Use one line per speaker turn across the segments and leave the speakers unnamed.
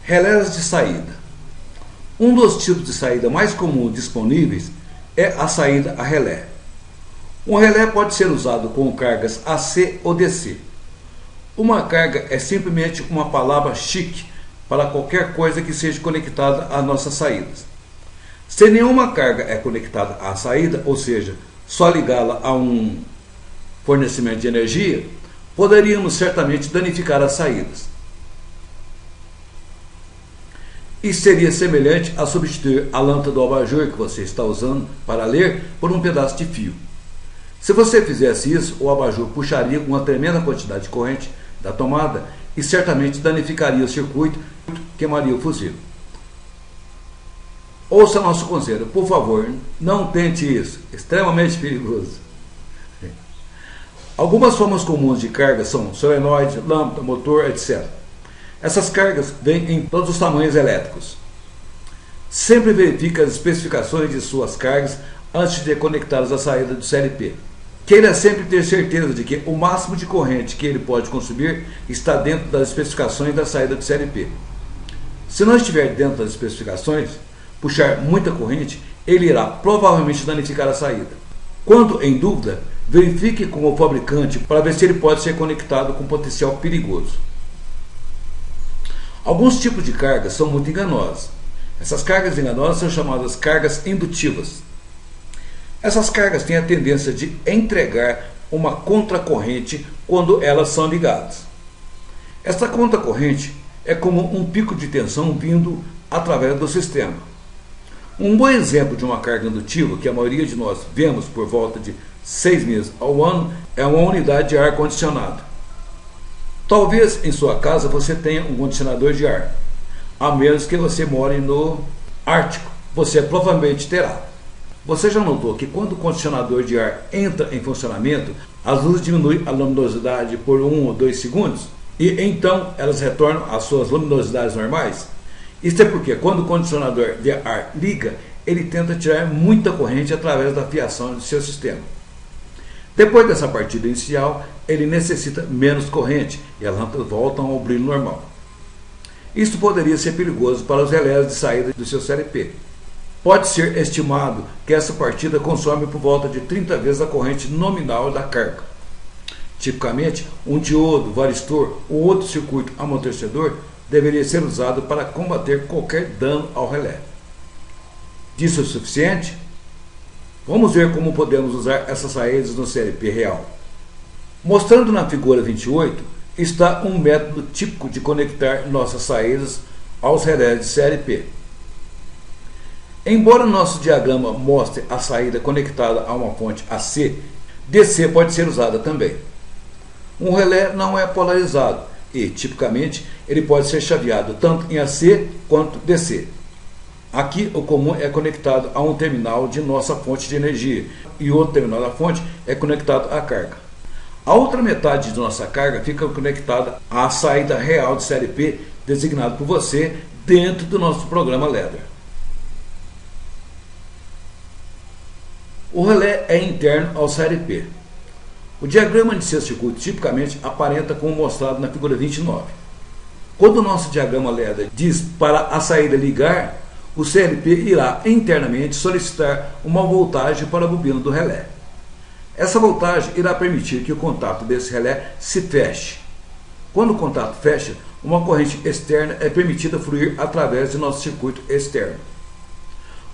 Relés de saída. Um dos tipos de saída mais comuns disponíveis é a saída a relé. Um relé pode ser usado com cargas AC ou DC. Uma carga é simplesmente uma palavra chique para qualquer coisa que seja conectada às nossas saídas. Se nenhuma carga é conectada à saída, ou seja, só ligá-la a um fornecimento de energia, poderíamos certamente danificar as saídas. Isso seria semelhante a substituir a lâmpada do abajur que você está usando para ler por um pedaço de fio. Se você fizesse isso, o abajur puxaria uma tremenda quantidade de corrente da tomada e certamente danificaria o circuito e queimaria o fusível. Ouça nosso conselho, por favor, não tente isso, extremamente perigoso. Algumas formas comuns de carga são solenoide, lâmpada, motor, etc. Essas cargas vêm em todos os tamanhos elétricos. Sempre verifique as especificações de suas cargas antes de conectá-las à saída do CLP. Queira sempre ter certeza de que o máximo de corrente que ele pode consumir está dentro das especificações da saída do CLP. Se não estiver dentro das especificações, puxar muita corrente, ele irá provavelmente danificar a saída. Quando em dúvida, verifique com o fabricante para ver se ele pode ser conectado com potencial perigoso. Alguns tipos de cargas são muito enganosas. Essas cargas enganosas são chamadas cargas indutivas. Essas cargas têm a tendência de entregar uma contracorrente quando elas são ligadas. Esta contracorrente é como um pico de tensão vindo através do sistema. Um bom exemplo de uma carga indutiva que a maioria de nós vemos por volta de 6 meses ao ano é uma unidade de ar-condicionado. Talvez em sua casa você tenha um condicionador de ar, a menos que você more no Ártico, você provavelmente terá. Você já notou que quando o condicionador de ar entra em funcionamento, as luzes diminuem a luminosidade por 1 ou 2 segundos e então elas retornam às suas luminosidades normais? Isso é porque quando o condicionador de ar liga, ele tenta tirar muita corrente através da fiação do seu sistema. Depois dessa partida inicial, ele necessita menos corrente e as lâmpadas voltam ao brilho normal. Isso poderia ser perigoso para os relés de saída do seu CLP. Pode ser estimado que essa partida consome por volta de 30 vezes a corrente nominal da carga. Tipicamente, um diodo, varistor ou outro circuito amortecedor deveria ser usado para combater qualquer dano ao relé. Disso é o suficiente? Vamos ver como podemos usar essas saídas no CLP real. Mostrando na figura 28, está um método típico de conectar nossas saídas aos relés de CLP. Embora nosso diagrama mostre a saída conectada a uma fonte AC, DC pode ser usada também. Um relé não é polarizado e, tipicamente, ele pode ser chaveado tanto em AC quanto DC. Aqui o comum é conectado a um terminal de nossa fonte de energia e outro terminal da fonte é conectado à carga. A outra metade de nossa carga fica conectada à saída real de CLP designado por você dentro do nosso programa LEDER. O relé é interno ao CLP. O diagrama de seu circuito tipicamente aparenta como mostrado na figura 29. Quando o nosso diagrama LEDER diz para a saída ligar, o CLP irá internamente solicitar uma voltagem para a bobina do relé. Essa voltagem irá permitir que o contato desse relé se feche. Quando o contato fecha, uma corrente externa é permitida fluir através de nosso circuito externo.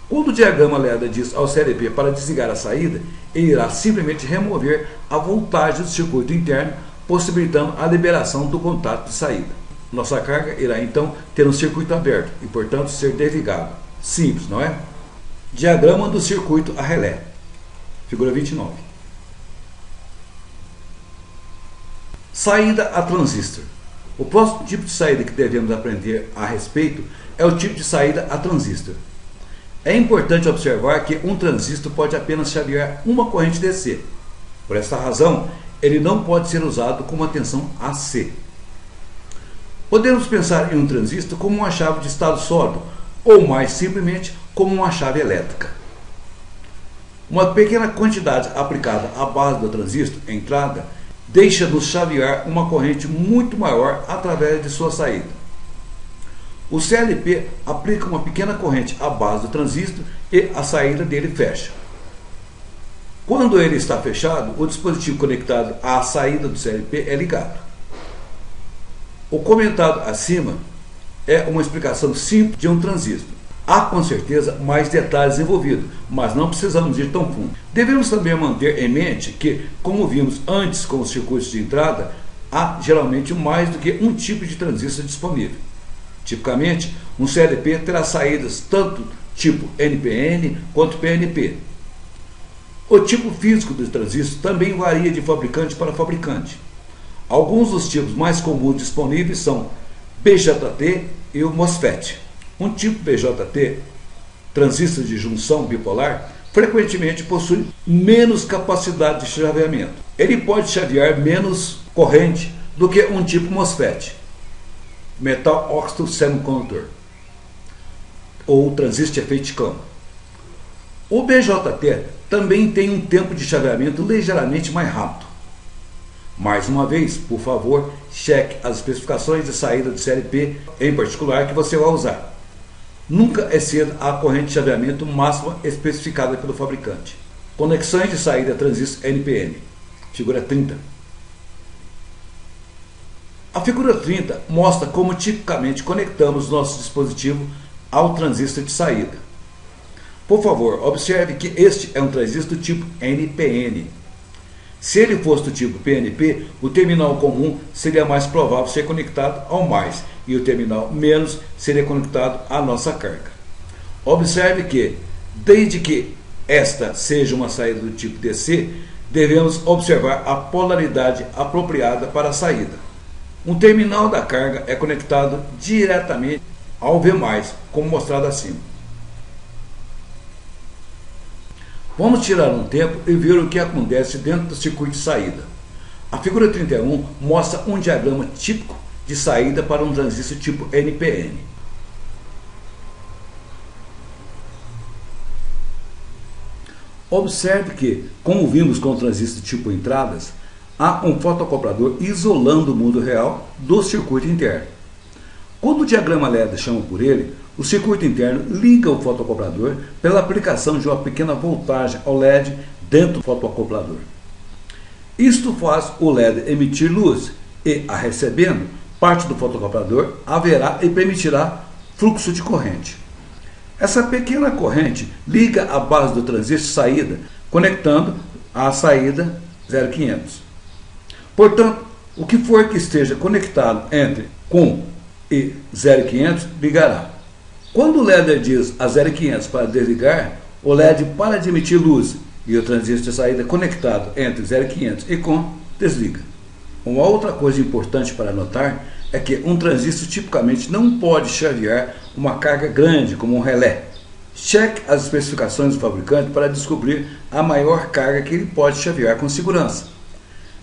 Quando o diagrama LEDER diz ao CLP para desligar a saída, ele irá simplesmente remover a voltagem do circuito interno, possibilitando a liberação do contato de saída. Nossa carga irá então ter um circuito aberto e, portanto, ser desligado. Simples, não é? Diagrama do circuito a relé. Figura 29. Saída a transistor. O próximo tipo de saída que devemos aprender a respeito é o tipo de saída a transistor. É importante observar que um transistor pode apenas chavear uma corrente DC. Por essa razão, ele não pode ser usado com uma tensão AC. Podemos pensar em um transistor como uma chave de estado sólido, ou mais simplesmente como uma chave elétrica. Uma pequena quantidade aplicada à base do transistor, entrada, deixa-nos chavear uma corrente muito maior através de sua saída. O CLP aplica uma pequena corrente à base do transistor e a saída dele fecha. Quando ele está fechado, o dispositivo conectado à saída do CLP é ligado. O comentado acima é uma explicação simples de um transistor. Há com certeza mais detalhes envolvidos, mas não precisamos ir tão fundo. Devemos também manter em mente que, como vimos antes com os circuitos de entrada, há geralmente mais do que um tipo de transistor disponível. Tipicamente, um CLP terá saídas tanto tipo NPN quanto PNP. O tipo físico do transistor também varia de fabricante para fabricante. Alguns dos tipos mais comuns disponíveis são BJT e o MOSFET. Um tipo BJT, transistor de junção bipolar, frequentemente possui menos capacidade de chaveamento. Ele pode chavear menos corrente do que um tipo MOSFET, Metal Oxide Semiconductor, ou transistor de efeito Cão. O BJT também tem um tempo de chaveamento ligeiramente mais rápido. Mais uma vez, por favor, cheque as especificações de saída do CLP, em particular, que você vai usar. Nunca exceda a corrente de chaveamento máxima especificada pelo fabricante. Conexões de saída transistor NPN. Figura 30. A figura 30 mostra como tipicamente conectamos nosso dispositivo ao transistor de saída. Por favor, observe que este é um transistor tipo NPN. Se ele fosse do tipo PNP, o terminal comum seria mais provável ser conectado ao mais e o terminal menos seria conectado à nossa carga. Observe que, desde que esta seja uma saída do tipo DC, devemos observar a polaridade apropriada para a saída. Um terminal da carga é conectado diretamente ao V+, como mostrado acima. Vamos tirar um tempo e ver o que acontece dentro do circuito de saída. A figura 31 mostra um diagrama típico de saída para um transistor tipo NPN. Observe que, como vimos com o transistor tipo entradas, há um fotocoplador isolando o mundo real do circuito interno. Quando o diagrama LED chama por ele, o circuito interno liga o fotocoplador pela aplicação de uma pequena voltagem ao LED dentro do fotocoplador. Isto faz o LED emitir luz e, a recebendo, parte do fotocoplador haverá e permitirá fluxo de corrente. Essa pequena corrente liga a base do transistor de saída, conectando à saída 0500. Portanto, o que for que esteja conectado entre com e 0500 ligará. Quando o LED diz a 0500 para desligar, o LED para de emitir luz e o transistor de saída conectado entre 0500 e com desliga. Uma outra coisa importante para notar é que um transistor tipicamente não pode chavear uma carga grande como um relé. Cheque as especificações do fabricante para descobrir a maior carga que ele pode chavear com segurança.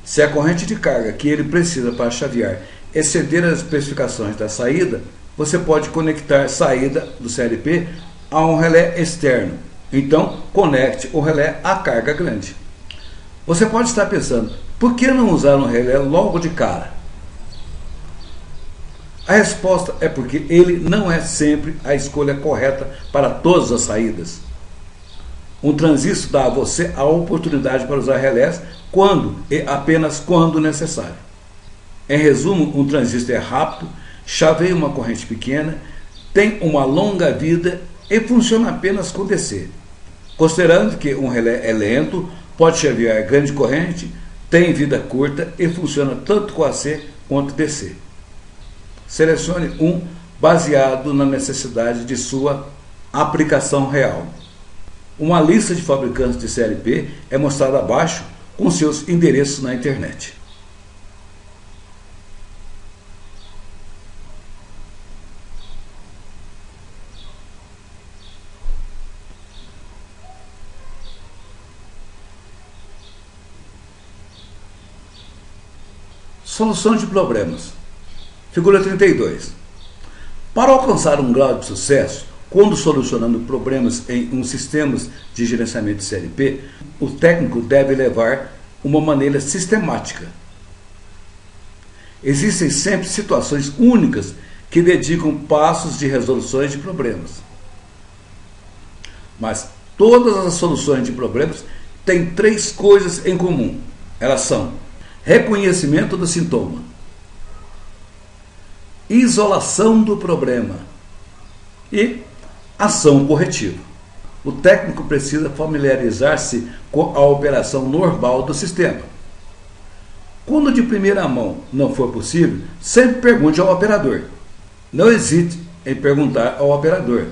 Se a corrente de carga que ele precisa para chavear exceder as especificações da saída, você pode conectar a saída do CLP a um relé externo. Então, conecte o relé à carga grande. Você pode estar pensando, por que não usar um relé logo de cara? A resposta é porque ele não é sempre a escolha correta para todas as saídas. Um transistor dá a você a oportunidade para usar relés quando e apenas quando necessário. Em resumo, um transistor é rápido, chaveia uma corrente pequena, tem uma longa vida e funciona apenas com DC. Considerando que um relé é lento, pode chavear grande corrente, tem vida curta e funciona tanto com AC quanto DC. Selecione um baseado na necessidade de sua aplicação real. Uma lista de fabricantes de CLP é mostrada abaixo com seus endereços na internet. Solução de problemas. Figura 32. Para alcançar um grau de sucesso, quando solucionando problemas em um sistema de gerenciamento de CLP, o técnico deve levar uma maneira sistemática. Existem sempre situações únicas que dedicam passos de resoluções de problemas. Mas todas as soluções de problemas têm 3 coisas em comum. Elas são: reconhecimento do sintoma, isolação do problema e ação corretiva. O técnico precisa familiarizar-se com a operação normal do sistema. Quando de primeira mão não for possível, sempre pergunte ao operador. Não hesite em perguntar ao operador.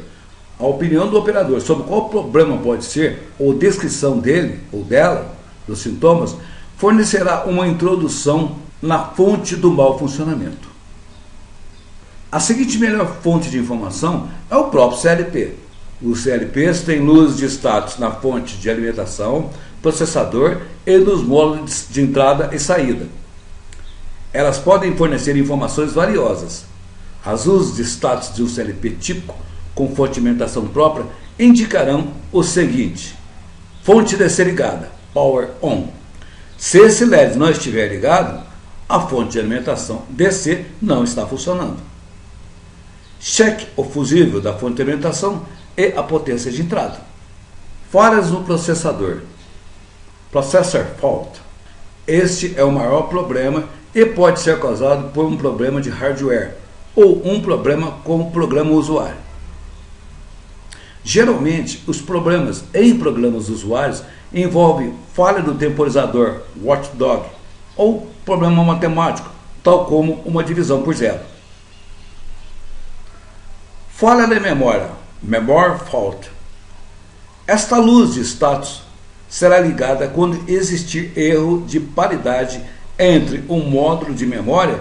A opinião do operador sobre qual problema pode ser, ou descrição dele ou dela, dos sintomas, fornecerá uma introdução na fonte do mau funcionamento. A seguinte melhor fonte de informação é o próprio CLP. Os CLPs têm luzes de status na fonte de alimentação, processador e nos módulos de entrada e saída. Elas podem fornecer informações valiosas. As luzes de status de um CLP típico, com fonte de alimentação própria, indicarão o seguinte: fonte DC ligada, power on. Se esse LED não estiver ligado, a fonte de alimentação DC não está funcionando. Cheque o fusível da fonte de alimentação e a potência de entrada. Falhas no processador. Processor fault. Este é o maior problema e pode ser causado por um problema de hardware ou um problema com o programa usuário. Geralmente, os problemas em programas usuários envolvem falha do temporizador watchdog ou problema matemático, tal como uma divisão por zero. Falha da memória, memory fault. Esta luz de status será ligada quando existir erro de paridade entre o módulo de memória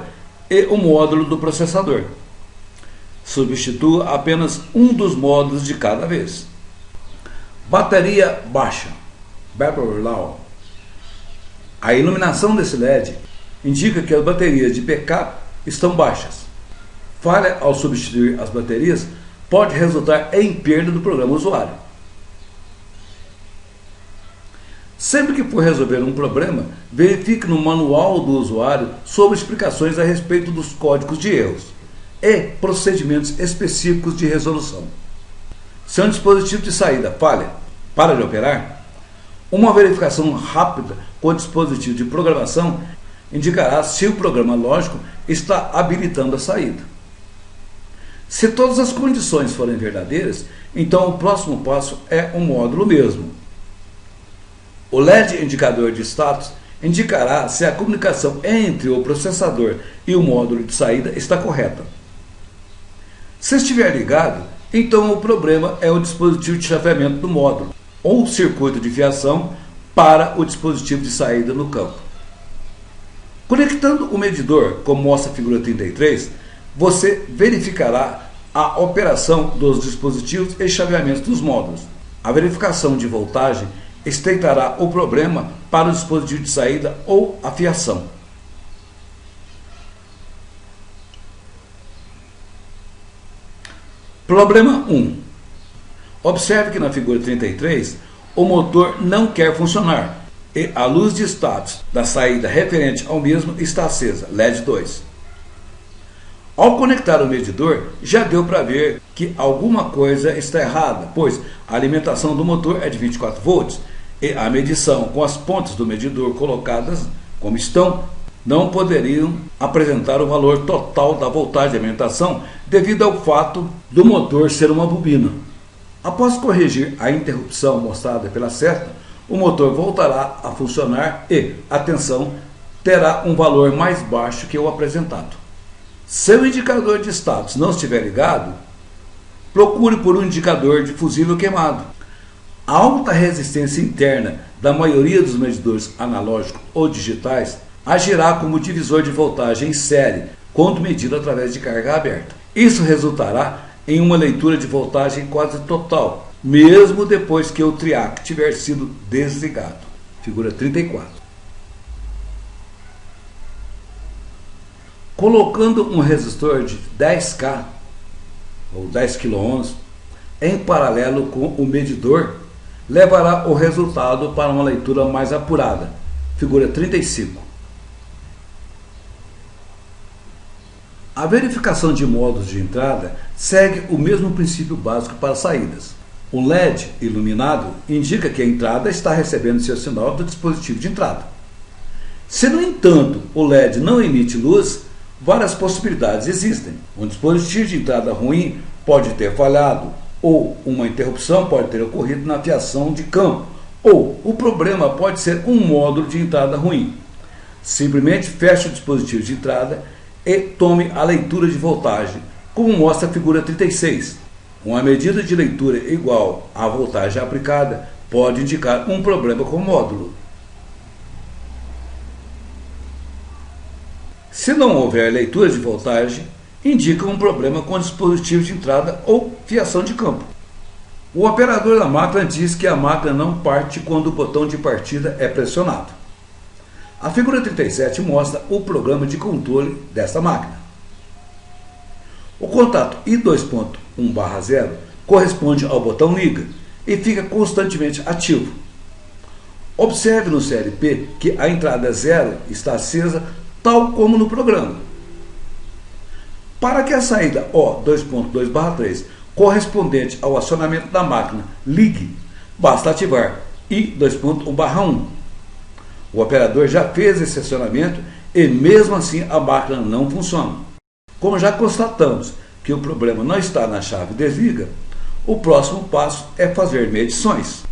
e o módulo do processador. Substitua apenas um dos módulos de cada vez. Bateria baixa, battery low. A iluminação desse LED indica que as baterias de backup estão baixas. Falha ao substituir as baterias pode resultar em perda do programa usuário. Sempre que for resolver um problema, verifique no manual do usuário sobre explicações a respeito dos códigos de erros e procedimentos específicos de resolução. Se um dispositivo de saída falha, para de operar, uma verificação rápida com o dispositivo de programação indicará se o programa lógico está habilitando a saída. Se todas as condições forem verdadeiras, então o próximo passo é o módulo mesmo. O LED indicador de status indicará se a comunicação entre o processador e o módulo de saída está correta. Se estiver ligado, então o problema é o dispositivo de chaveamento do módulo ou circuito de fiação para o dispositivo de saída no campo. Conectando o medidor, como mostra a figura 33, você verificará a operação dos dispositivos e chaveamentos dos módulos. A verificação de voltagem estreitará o problema para o dispositivo de saída ou a fiação. Problema 1. Observe que na figura 33 o motor não quer funcionar e a luz de status da saída referente ao mesmo está acesa, LED 2. Ao conectar o medidor, já deu para ver que alguma coisa está errada, pois a alimentação do motor é de 24 volts e a medição com as pontas do medidor colocadas como estão não poderiam apresentar o valor total da voltagem de alimentação devido ao fato do motor ser uma bobina. Após corrigir a interrupção mostrada pela seta, o motor voltará a funcionar e a tensão terá um valor mais baixo que o apresentado. Se o indicador de status não estiver ligado, procure por um indicador de fusível queimado. A alta resistência interna da maioria dos medidores analógicos ou digitais agirá como divisor de voltagem em série quando medido através de carga aberta. Isso resultará em uma leitura de voltagem quase total, mesmo depois que o triac tiver sido desligado. Figura 34. Colocando um resistor de 10K ou 10 kΩ em paralelo com o medidor, levará o resultado para uma leitura mais apurada. Figura 35. A verificação de modos de entrada segue o mesmo princípio básico para saídas. O LED iluminado indica que a entrada está recebendo seu sinal do dispositivo de entrada. Se, no entanto, o LED não emite luz, várias possibilidades existem. Um dispositivo de entrada ruim pode ter falhado, ou uma interrupção pode ter ocorrido na fiação de campo, ou o problema pode ser um módulo de entrada ruim. Simplesmente feche o dispositivo de entrada e tome a leitura de voltagem, como mostra a figura 36. Uma medida de leitura igual à voltagem aplicada pode indicar um problema com o módulo. Se não houver leitura de voltagem, indica um problema com o dispositivo de entrada ou fiação de campo. O operador da máquina diz que a máquina não parte quando o botão de partida é pressionado. A figura 37 mostra o programa de controle desta máquina. O contato I2.1/0 corresponde ao botão liga e fica constantemente ativo. Observe no CLP que a entrada 0 está acesa tal como no programa. Para que a saída O2.2/3 correspondente ao acionamento da máquina ligue, basta ativar I2.1/1. O operador já fez esse acionamento e mesmo assim a máquina não funciona. Como já constatamos que o problema não está na chave desliga, o próximo passo é fazer medições.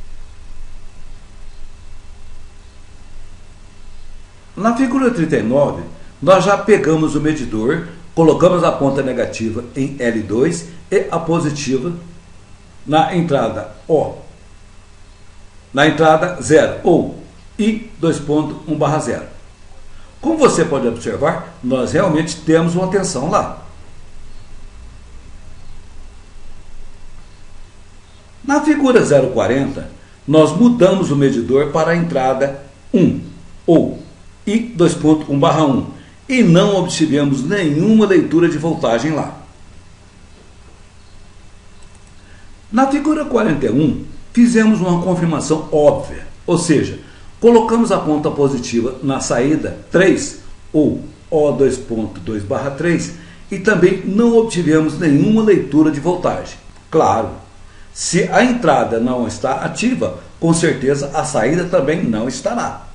Na figura 39, nós já pegamos o medidor, colocamos a ponta negativa em L2 e a positiva na entrada O. Na entrada 0 ou I2.1/0. Como você pode observar, nós realmente temos uma tensão lá. Na figura 040, nós mudamos o medidor para a entrada 1 ou I2.1/1 e não obtivemos nenhuma leitura de voltagem lá. Na figura 41, fizemos uma confirmação óbvia, ou seja, colocamos a ponta positiva na saída 3 ou O2.2/3 e também não obtivemos nenhuma leitura de voltagem. Claro, se a entrada não está ativa, com certeza a saída também não estará.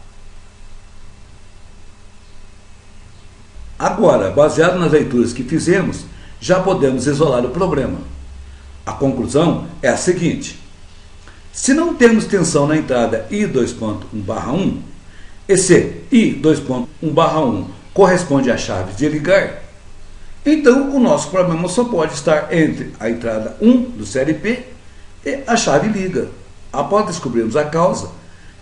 Agora, baseado nas leituras que fizemos, já podemos isolar o problema. A conclusão é a seguinte: se não temos tensão na entrada I2.1/1, e se I2.1/1 corresponde à chave de ligar, então o nosso problema só pode estar entre a entrada 1 do CLP e a chave liga. Após descobrirmos a causa,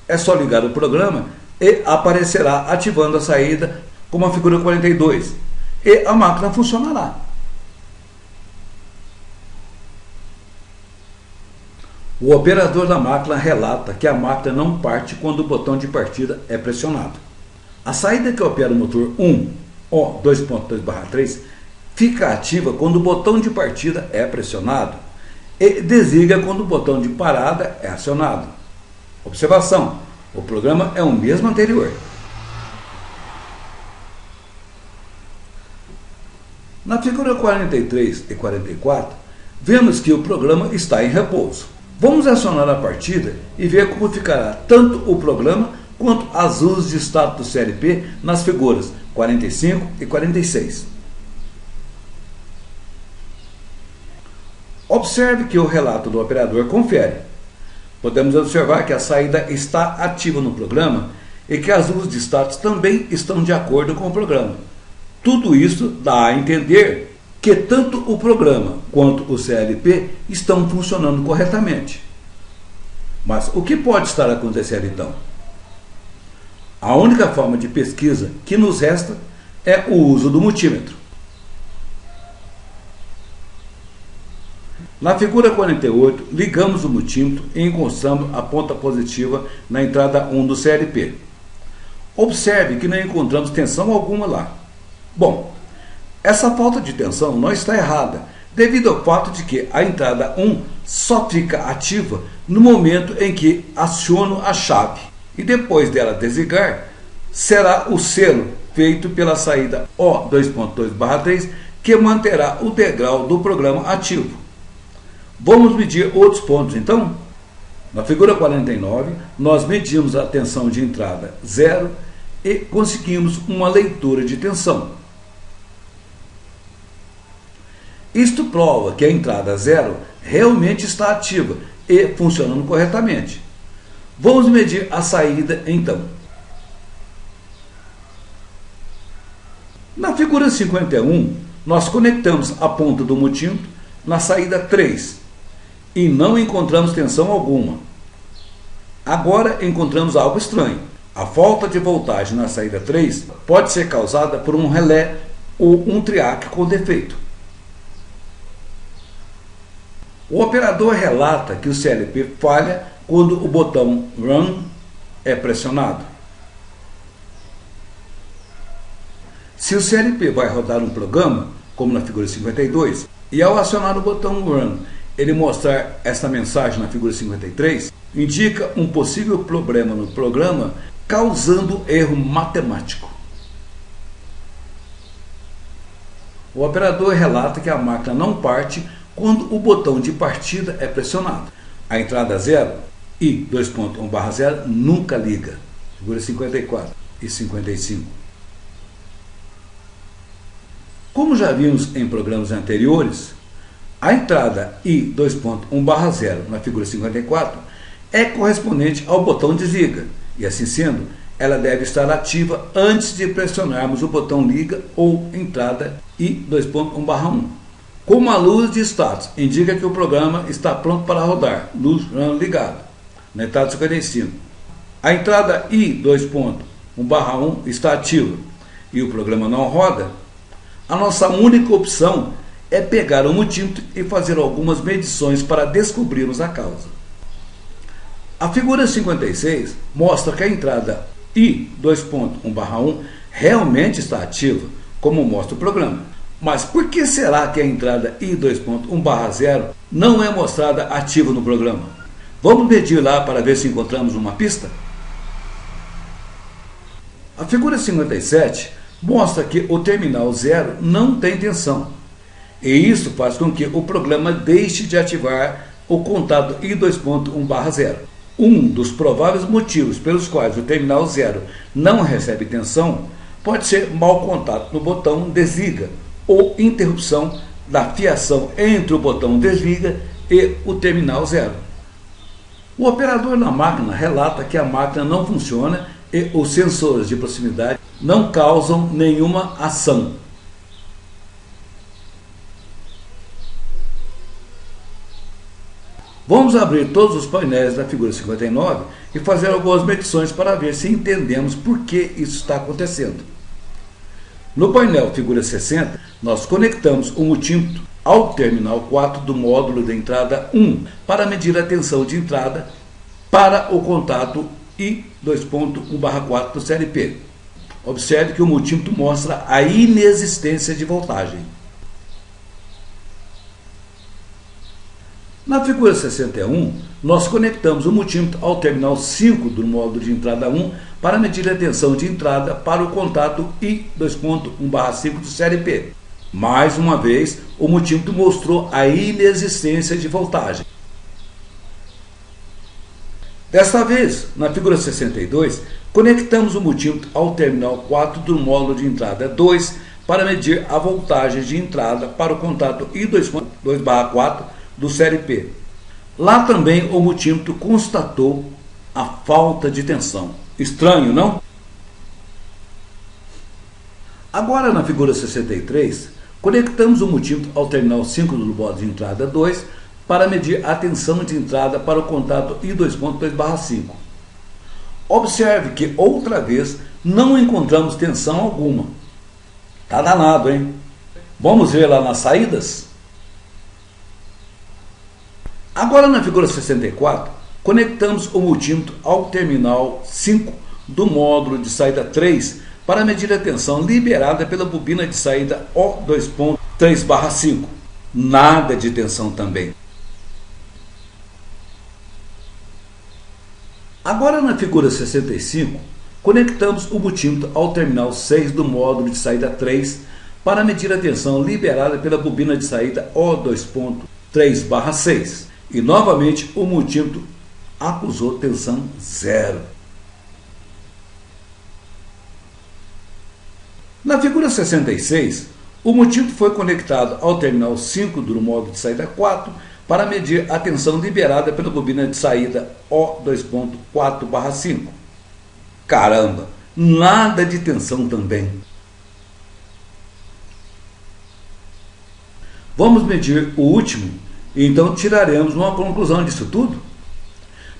é só ligar o programa e aparecerá ativando a saída como a figura 42 e a máquina funcionará. O operador da máquina relata que a máquina não parte quando o botão de partida é pressionado. A saída que opera o motor 1, O2.2/3, fica ativa quando o botão de partida é pressionado e desliga quando o botão de parada é acionado. Observação: o programa é o mesmo anterior. Na figura 43 e 44, vemos que o programa está em repouso. Vamos acionar a partida e ver como ficará tanto o programa quanto as luzes de status do CLP nas figuras 45 e 46. Observe que o relato do operador confere. Podemos observar que a saída está ativa no programa e que as luzes de status também estão de acordo com o programa. Tudo isso dá a entender que tanto o programa quanto o CLP estão funcionando corretamente. Mas o que pode estar acontecendo então? A única forma de pesquisa que nos resta é o uso do multímetro. Na figura 48, ligamos o multímetro e encontramos a ponta positiva na entrada 1 do CLP. Observe que não encontramos tensão alguma lá. Bom, essa falta de tensão não está errada, devido ao fato de que a entrada 1 só fica ativa no momento em que aciono a chave. E depois dela desligar, será o selo feito pela saída O2.2/3 que manterá o degrau do programa ativo. Vamos medir outros pontos então? Na figura 49, nós medimos a tensão de entrada 0 e conseguimos uma leitura de tensão. Isto prova que a entrada 0 realmente está ativa e funcionando corretamente. Vamos medir a saída então. Na figura 51, nós conectamos a ponta do multímetro na saída 3 e não encontramos tensão alguma. Agora encontramos algo estranho. A falta de voltagem na saída 3 pode ser causada por um relé ou um triac com defeito. O operador relata que o CLP falha quando o botão Run é pressionado. Se o CLP vai rodar um programa, como na figura 52, e ao acionar o botão Run, ele mostrar esta mensagem na figura 53, indica um possível problema no programa, causando erro matemático. O operador relata que a máquina não parte quando o botão de partida é pressionado. A entrada 0 e 2.1/0 nunca liga. Figura 54 e 55. Como já vimos em programas anteriores, a entrada I 2.1/0 na figura 54 é correspondente ao botão desliga, e assim sendo, ela deve estar ativa antes de pressionarmos o botão liga ou entrada I 2.1/1. Como a luz de status indica que o programa está pronto para rodar, luz Run ligado, na entrada 55. A entrada I 2.1/1 está ativa e o programa não roda, a nossa única opção é pegar o multímetro e fazer algumas medições para descobrirmos a causa. A figura 56 mostra que a entrada I 2.1/1 realmente está ativa, como mostra o programa. Mas por que será que a entrada I 2.1/0 não é mostrada ativa no programa? Vamos medir lá para ver se encontramos uma pista? A figura 57 mostra que o terminal 0 não tem tensão. E isso faz com que o programa deixe de ativar o contato I 2.1/0. Um dos prováveis motivos pelos quais o terminal 0 não recebe tensão pode ser mau contato no botão desliga ou interrupção da fiação entre o botão desliga e o terminal 0. O operador na máquina relata que a máquina não funciona e os sensores de proximidade não causam nenhuma ação. Vamos abrir todos os painéis da figura 59 e fazer algumas medições para ver se entendemos por que isso está acontecendo. No painel figura 60, nós conectamos o multímetro ao terminal 4 do módulo de entrada 1 para medir a tensão de entrada para o contato I 2.1/4 do CLP. Observe que o multímetro mostra a inexistência de voltagem. Na figura 61, nós conectamos o multímetro ao terminal 5 do módulo de entrada 1 para medir a tensão de entrada para o contato I 2.1/5 do CLP. Mais uma vez, o multímetro mostrou a inexistência de voltagem. Desta vez, na figura 62, conectamos o multímetro ao terminal 4 do módulo de entrada 2 para medir a voltagem de entrada para o contato I 2.2/4 do CLP. Lá também o multímetro constatou a falta de tensão. Estranho, não? Agora na figura 63, conectamos o multímetro ao terminal 5 do módulo de entrada 2 para medir a tensão de entrada para o contato I 2.2/5. Observe que outra vez não encontramos tensão alguma. Tá danado, hein? Vamos ver lá nas saídas? Agora na figura 64, conectamos o multímetro ao terminal 5 do módulo de saída 3 para medir a tensão liberada pela bobina de saída O 2.3/5. Nada de tensão também. Agora na figura 65, conectamos o multímetro ao terminal 6 do módulo de saída 3 para medir a tensão liberada pela bobina de saída O2.3/6. E novamente o multímetro acusou tensão zero. Na figura 66, o multímetro foi conectado ao terminal 5 do modo de saída 4 para medir a tensão liberada pela bobina de saída O2.4/5. Caramba, nada de tensão também. Vamos medir o último e então tiraremos uma conclusão disso tudo.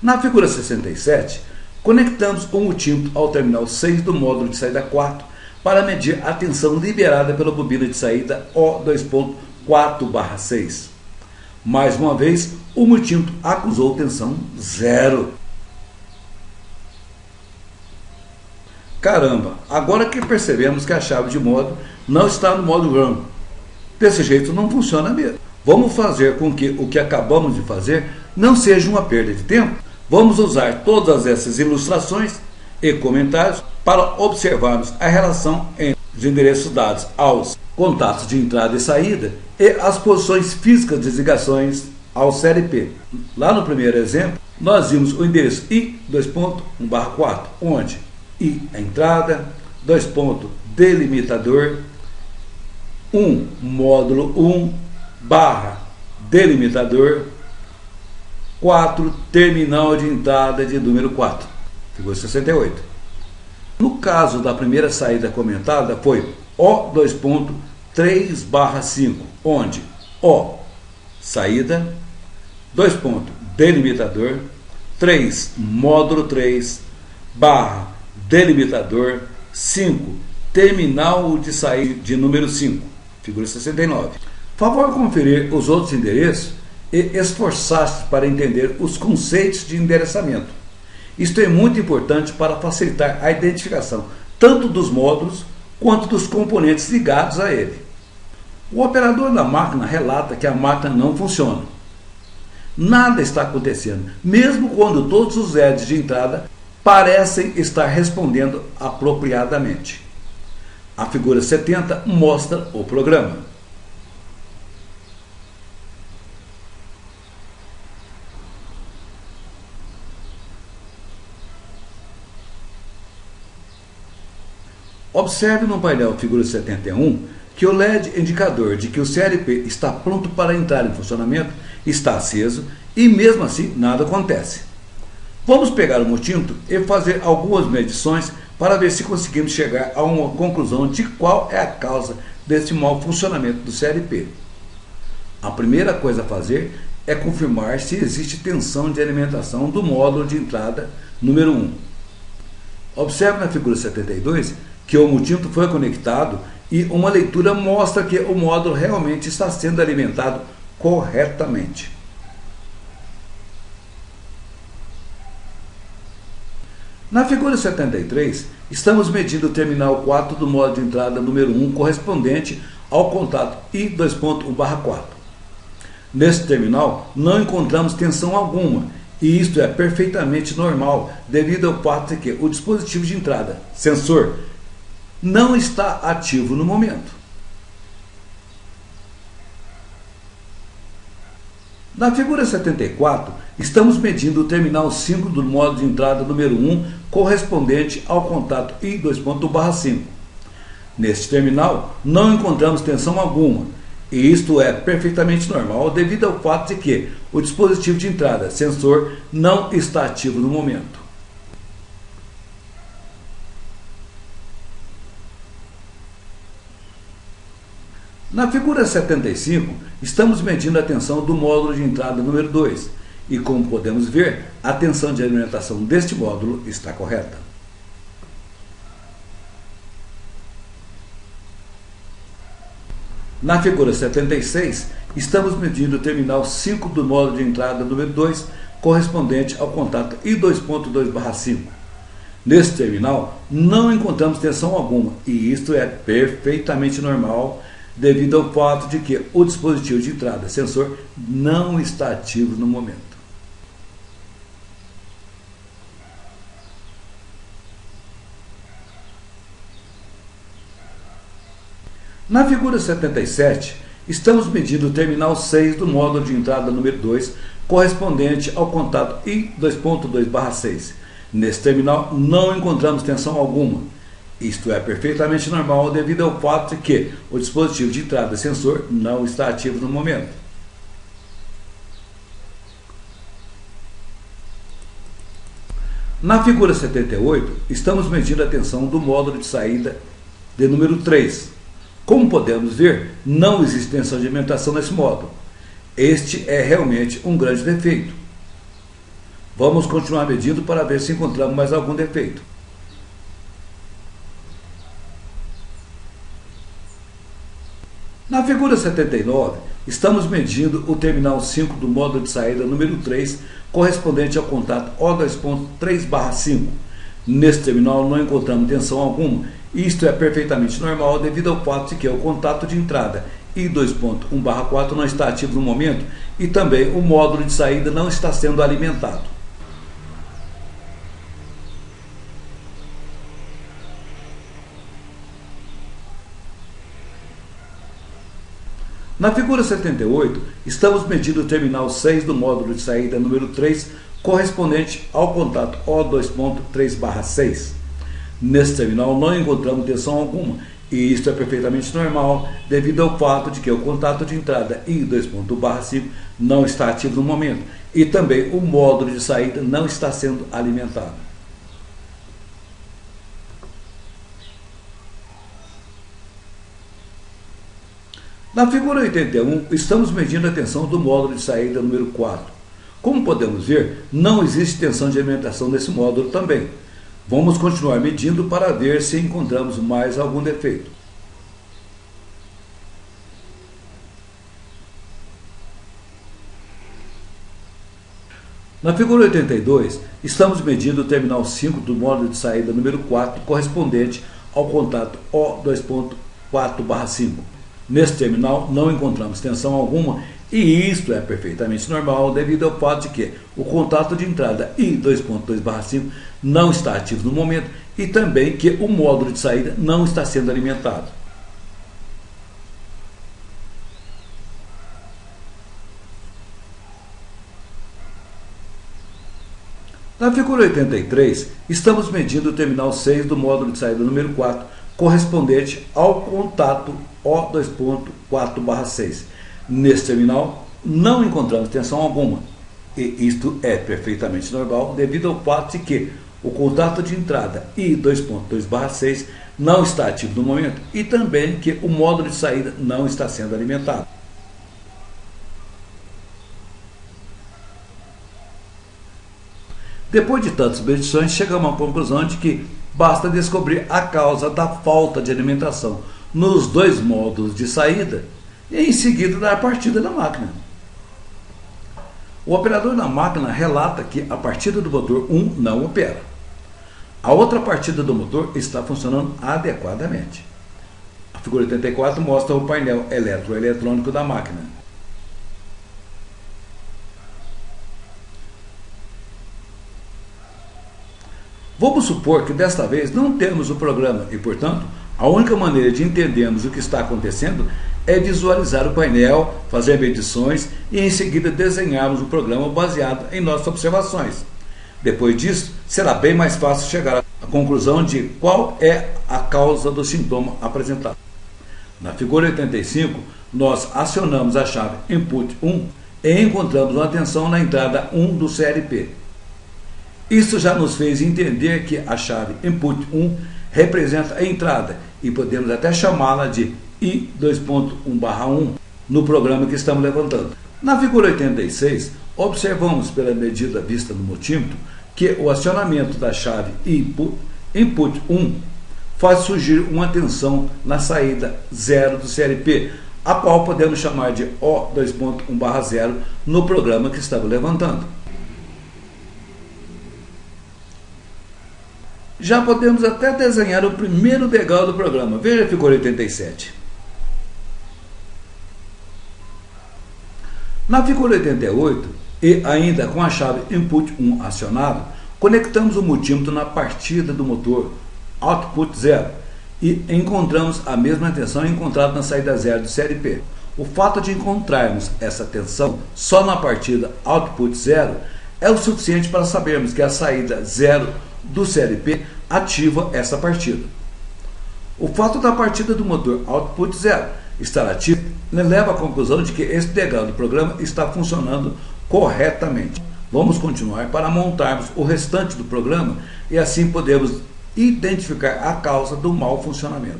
Na figura 67, conectamos o multímetro ao terminal 6 do módulo de saída 4 para medir a tensão liberada pela bobina de saída O2.4/6. Mais uma vez, o multímetro acusou tensão zero. Caramba, agora que percebemos que a chave de modo não está no modo run. Desse jeito não funciona mesmo. Vamos fazer com que o que acabamos de fazer não seja uma perda de tempo. Vamos usar todas essas ilustrações e comentários para observarmos a relação entre os endereços dados aos contatos de entrada e saída e as posições físicas das ligações ao CLP. Lá no primeiro exemplo, nós vimos o endereço I:1/4, onde I é entrada, delimitador, módulo 1/delimitador, 4, terminal de entrada de número 4, figura 68. No caso da primeira saída comentada foi O2.3/5, onde O, saída, delimitador, 3, módulo 3, delimitador, 5, terminal de saída de número 5, figura 69. Favor conferir os outros endereços e esforçar-se para entender os conceitos de endereçamento. Isto é muito importante para facilitar a identificação tanto dos módulos quanto dos componentes ligados a ele. O operador da máquina relata que a máquina não funciona. Nada está acontecendo, mesmo quando todos os LEDs de entrada parecem estar respondendo apropriadamente. A figura 70 mostra o programa. Observe no painel figura 71 que o LED indicador de que o CLP está pronto para entrar em funcionamento está aceso e mesmo assim nada acontece. Vamos pegar o multímetro e fazer algumas medições para ver se conseguimos chegar a uma conclusão de qual é a causa desse mau funcionamento do CLP. A primeira coisa a fazer é confirmar se existe tensão de alimentação do módulo de entrada número 1. Observe na figura 72 que o multímetro foi conectado e uma leitura mostra que o módulo realmente está sendo alimentado corretamente. Na figura 73, estamos medindo o terminal 4 do módulo de entrada número 1 correspondente ao contato I:1/4. Nesse terminal, não encontramos tensão alguma, e isto é perfeitamente normal, devido ao fato de que o dispositivo de entrada, sensor, não está ativo no momento. Na figura 74, estamos medindo o terminal 5 do módulo de entrada número 1 correspondente ao contato I:2.1/5. Neste terminal, não encontramos tensão alguma, e isto é perfeitamente normal devido ao fato de que o dispositivo de entrada, sensor, não está ativo no momento. Na figura 75, estamos medindo a tensão do módulo de entrada número 2 e, como podemos ver, a tensão de alimentação deste módulo está correta. Na figura 76, estamos medindo o terminal 5 do módulo de entrada número 2 correspondente ao contato I:2.2/5. Nesse terminal, não encontramos tensão alguma e isto é perfeitamente normal devido ao fato de que o dispositivo de entrada sensor não está ativo no momento. Na figura 77, estamos medindo o terminal 6 do módulo de entrada número 2, correspondente ao contato I2.2/6. Nesse terminal não encontramos tensão alguma. Isto é perfeitamente normal devido ao fato de que o dispositivo de entrada sensor não está ativo no momento. Na figura 78, estamos medindo a tensão do módulo de saída de número 3. Como podemos ver, não existe tensão de alimentação nesse módulo. Este é realmente um grande defeito. Vamos continuar medindo para ver se encontramos mais algum defeito. Na figura 79, estamos medindo o terminal 5 do módulo de saída número 3, correspondente ao contato O2.3/5. Nesse terminal não encontramos tensão alguma. Isto é perfeitamente normal devido ao fato de que o contato de entrada I2.1/4 não está ativo no momento e também o módulo de saída não está sendo alimentado. Na figura 78, estamos medindo o terminal 6 do módulo de saída número 3, correspondente ao contato O2.3/6. Nesse terminal não encontramos tensão alguma, e isto é perfeitamente normal devido ao fato de que o contato de entrada I2.1/5 não está ativo no momento, e também o módulo de saída não está sendo alimentado. Na figura 81, estamos medindo a tensão do módulo de saída número 4. Como podemos ver, não existe tensão de alimentação nesse módulo também. Vamos continuar medindo para ver se encontramos mais algum defeito. Na figura 82, estamos medindo o terminal 5 do módulo de saída número 4, correspondente ao contato O2.4/5. Nesse terminal não encontramos tensão alguma e isto é perfeitamente normal devido ao fato de que o contato de entrada I2.2/5 não está ativo no momento e também que o módulo de saída não está sendo alimentado. Na figura 83, estamos medindo o terminal 6 do módulo de saída número 4, correspondente ao contato O2.4/6. Nesse terminal, não encontramos tensão alguma, e isto é perfeitamente normal devido ao fato de que o contato de entrada I2.2/6 não está ativo no momento e também que o módulo de saída não está sendo alimentado. Depois de tantas medições, chegamos à conclusão de que basta descobrir a causa da falta de alimentação nos dois módulos de saída e em seguida dar partida da máquina. O operador da máquina relata que a partida do motor 1 não opera. A outra partida do motor está funcionando adequadamente. A figura 84 mostra o painel eletroeletrônico da máquina. Vamos supor que desta vez não temos o programa e, portanto, a única maneira de entendermos o que está acontecendo é visualizar o painel, fazer medições e em seguida desenharmos o programa baseado em nossas observações. Depois disso, será bem mais fácil chegar à conclusão de qual é a causa do sintoma apresentado. Na figura 85, nós acionamos a chave Input 1 e encontramos uma tensão na entrada 1 do CLP. Isso já nos fez entender que a chave Input 1 representa a entrada e podemos até chamá-la de I2.1/1 no programa que estamos levantando. Na figura 86, observamos pela medida vista no multímetro que o acionamento da chave Input 1 faz surgir uma tensão na saída 0 do CLP, a qual podemos chamar de O2.1/0 no programa que estamos levantando. Já podemos até desenhar o primeiro degrau do programa. Veja a figura 87. Na figura 88, e ainda com a chave Input 1 acionado, conectamos o multímetro na partida do motor Output 0 e encontramos a mesma tensão encontrada na saída 0 do CLP. O fato de encontrarmos essa tensão só na partida output 0 é o suficiente para sabermos que a saída 0 do CLP ativa essa partida. O fato da partida do motor output 0 estar ativa leva à conclusão de que esse degrau do programa está funcionando corretamente. Vamos continuar para montarmos o restante do programa e assim podemos identificar a causa do mau funcionamento.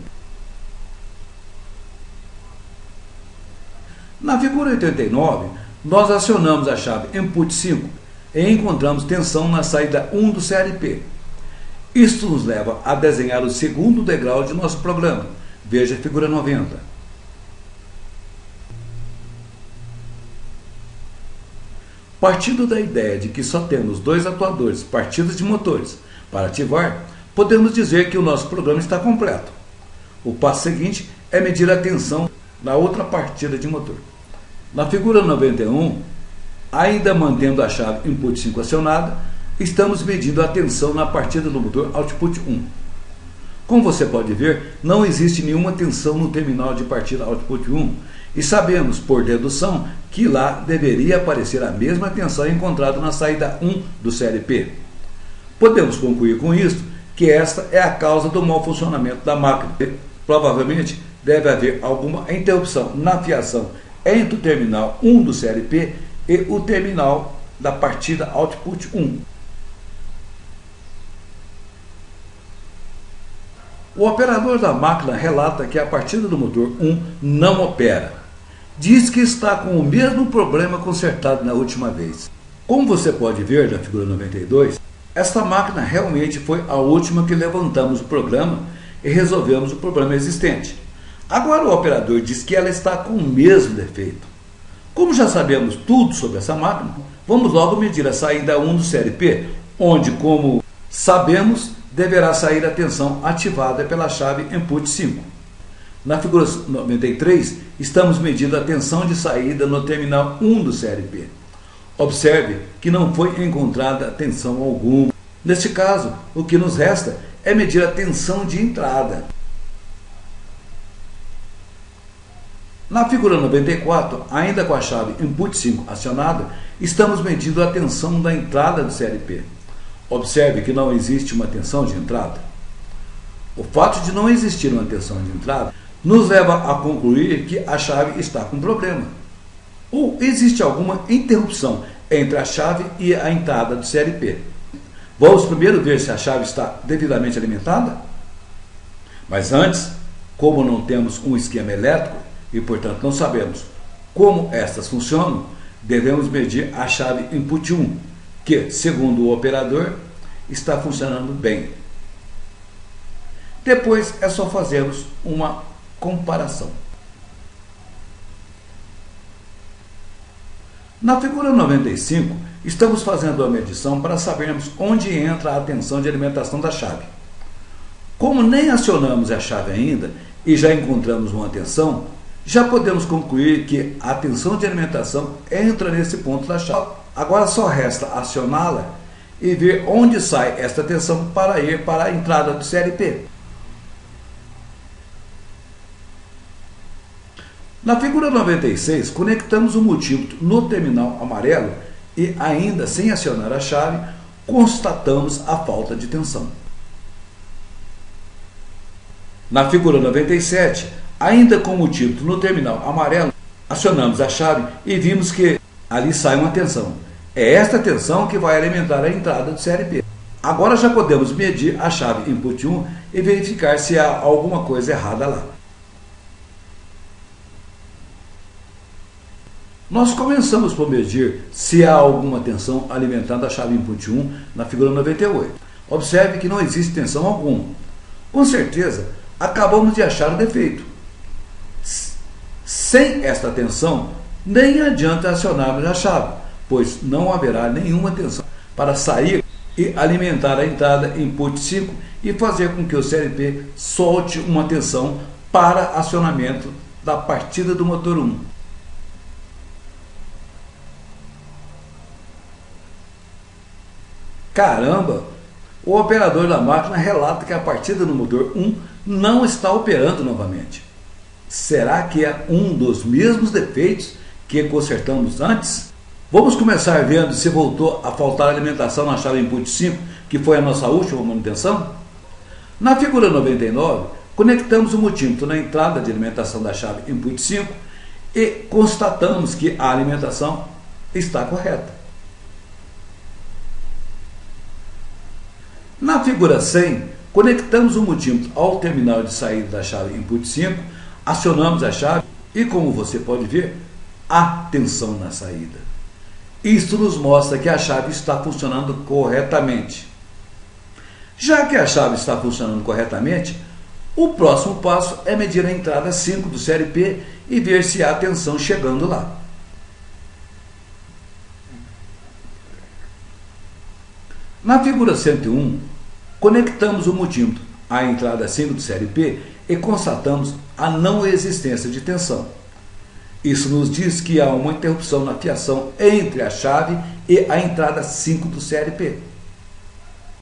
Na figura 89, nós acionamos a chave input 5 e encontramos tensão na saída 1 do CLP. Isto nos leva a desenhar o segundo degrau de nosso programa. Veja a figura 90. Partindo da ideia de que só temos dois atuadores, partidas de motores, para ativar, podemos dizer que o nosso programa está completo. O passo seguinte é medir a tensão na outra partida de motor. Na figura 91, ainda mantendo a chave input 5 acionada, estamos medindo a tensão na partida do motor output 1. Como você pode ver, não existe nenhuma tensão no terminal de partida output 1 e sabemos, por dedução, que lá deveria aparecer a mesma tensão encontrada na saída 1 do CLP. Podemos concluir com isto que esta é a causa do mau funcionamento da máquina. Provavelmente deve haver alguma interrupção na fiação entre o terminal 1 do CLP e o terminal da partida output 1. O operador da máquina relata que a partida do motor 1 não opera. Diz que está com o mesmo problema consertado na última vez. Como você pode ver na figura 92, esta máquina realmente foi a última que levantamos o programa e resolvemos o problema existente. Agora o operador diz que ela está com o mesmo defeito. Como já sabemos tudo sobre essa máquina, vamos logo medir a saída 1 do CLP, onde, como sabemos, deverá sair a tensão ativada pela chave input 5. Na figura 93, estamos medindo a tensão de saída no terminal 1 do CLP. Observe que não foi encontrada tensão alguma. Neste caso, o que nos resta é medir a tensão de entrada. Na figura 94, ainda com a chave input 5 acionada, estamos medindo a tensão da entrada do CLP. Observe que não existe uma tensão de entrada. O fato de não existir uma tensão de entrada nos leva a concluir que a chave está com problema. Ou existe alguma interrupção entre a chave e a entrada do CLP. Vamos primeiro ver se a chave está devidamente alimentada? Mas antes, como não temos um esquema elétrico e, portanto, não sabemos como estas funcionam, devemos medir a chave input 1, que, segundo o operador, está funcionando bem. Depois é só fazermos uma comparação. Na figura 95, estamos fazendo a medição para sabermos onde entra a tensão de alimentação da chave. Como nem acionamos a chave ainda e já encontramos uma tensão, já podemos concluir que a tensão de alimentação entra nesse ponto da chave. Agora só resta acioná-la e ver onde sai esta tensão para ir para a entrada do CLP. Na figura 96, conectamos o multímetro no terminal amarelo e, ainda sem acionar a chave, constatamos a falta de tensão. Na figura 97, ainda com o multímetro no terminal amarelo, acionamos a chave e vimos que ali sai uma tensão. É esta tensão que vai alimentar a entrada do CLP. Agora já podemos medir a chave input 1 e verificar se há alguma coisa errada lá. Nós começamos por medir se há alguma tensão alimentando a chave input 1 na figura 98. Observe que não existe tensão alguma. Com certeza, acabamos de achar o defeito. Sem esta tensão, nem adianta acionarmos a chave, pois não haverá nenhuma tensão para sair e alimentar a entrada input 5 e fazer com que o CLP solte uma tensão para acionamento da partida do motor 1. Caramba! o operador da máquina relata que a partida no motor 1 não está operando novamente. Será que é um dos mesmos defeitos que consertamos antes? Vamos começar vendo se voltou a faltar alimentação na chave input 5, que foi a nossa última manutenção? Na figura 99, conectamos o multímetro na entrada de alimentação da chave input 5 e constatamos que a alimentação está correta. Na figura 100, conectamos o multímetro ao terminal de saída da chave input 5, acionamos a chave e, como você pode ver, há tensão na saída. Isto nos mostra que a chave está funcionando corretamente. Já que a chave está funcionando corretamente, o próximo passo é medir a entrada 5 do CLP e ver se há tensão chegando lá. Na figura 101, conectamos o multímetro à entrada 5 do CLP e constatamos a não existência de tensão. Isso nos diz que há uma interrupção na fiação entre a chave e a entrada 5 do CLP.